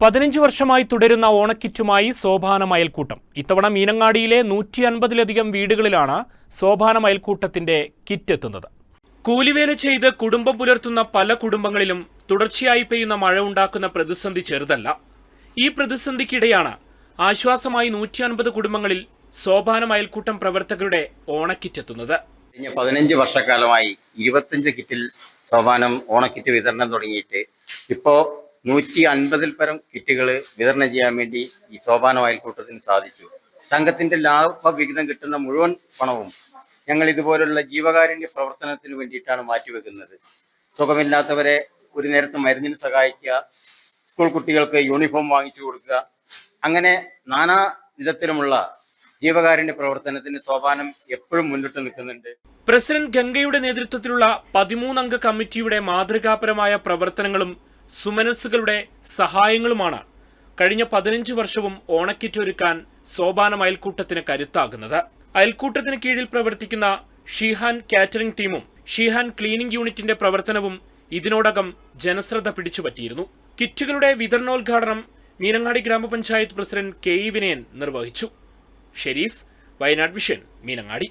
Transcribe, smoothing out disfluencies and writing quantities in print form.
15 വർഷമായി തുടരുന്ന ഓണക്കിറ്റുമായി സോപാനം അയൽക്കൂട്ടം. ഇത്തവണ മീനങ്ങാടിയിലെ 150-ലധികം വീടുകളിലാണ് സോപാനം അയൽക്കൂട്ടത്തിന്റെ കിറ്റ് എത്തുന്നത്. കൂലിവേല ചെയ്ത് കുടുംബം പുലർത്തുന്ന പല കുടുംബങ്ങളിലും തുടർച്ചയായി പെയ്യുന്ന മഴ ഉണ്ടാക്കുന്ന പ്രതിസന്ധി ചെറുതല്ല. ഈ പ്രതിസന്ധിക്കിടെയാണ് ആശ്വാസമായി 150 കുടുംബങ്ങളിൽ സോപാനം അയൽക്കൂട്ടം പ്രവർത്തകരുടെ ഓണക്കിറ്റ് എത്തുന്നത്. കഴിഞ്ഞ 15 വർഷക്കാലമായി 25 കിറ്റിൽ സോപാനം ഓണക്കിറ്റ് വിതരണം തുടങ്ങിയിട്ട് ഇപ്പോൾ 150-ൽ പരം കിറ്റുകൾ വിതരണം ചെയ്യാൻ വേണ്ടി ഈ സോപാനം അയൽക്കൂട്ടത്തിന് സാധിച്ചു. സംഘത്തിന്റെ ലാഭവിഹിതം കിട്ടുന്ന മുഴുവൻ പണവും ഞങ്ങൾ ഇതുപോലുള്ള ജീവകാരുണ്യ പ്രവർത്തനത്തിന് വേണ്ടിയിട്ടാണ് മാറ്റിവെക്കുന്നത്. സുഖമില്ലാത്തവരെ ഒരു നേരത്തെ മരുന്നിന് സഹായിക്കുക, സ്കൂൾ കുട്ടികൾക്ക് യൂണിഫോം വാങ്ങിച്ചു കൊടുക്കുക, അങ്ങനെ നാനാ വിധത്തിലുമുള്ള ജീവകാരുണ്യ പ്രവർത്തനത്തിന് സോപാനം എപ്പോഴും മുന്നിട്ട് നിൽക്കുന്നുണ്ട്. പ്രസിഡന്റ് ഗംഗയുടെ നേതൃത്വത്തിലുള്ള 13-അംഗ കമ്മിറ്റിയുടെ മാതൃകാപരമായ പ്രവർത്തനങ്ങളും സുമനസ്സുകളുടെ സഹായങ്ങളുമാണ് കഴിഞ്ഞ 15 വർഷവും ഓണക്കിറ്റ് ഒരുക്കാൻ സോപാനം അയൽക്കൂട്ടത്തിന് കരുത്താകുന്നത്. അയൽക്കൂട്ടത്തിന് കീഴിൽ പ്രവർത്തിക്കുന്ന ഷീഹാൻ കാറ്ററിംഗ് ടീമും ഷീഹാൻ ക്ലീനിംഗ് യൂണിറ്റിന്റെ പ്രവർത്തനവും ഇതിനോടകം ജനശ്രദ്ധ പിടിച്ചുപറ്റിയിരുന്നു. കിറ്റുകളുടെ വിതരണോദ്ഘാടനം മീനങ്ങാടി ഗ്രാമപഞ്ചായത്ത് പ്രസിഡന്റ് കെ ഇ വിനയൻ നിർവഹിച്ചു. ഷെരീഫ്, വയനാട് വിഷൻ, മീനങ്ങാടി.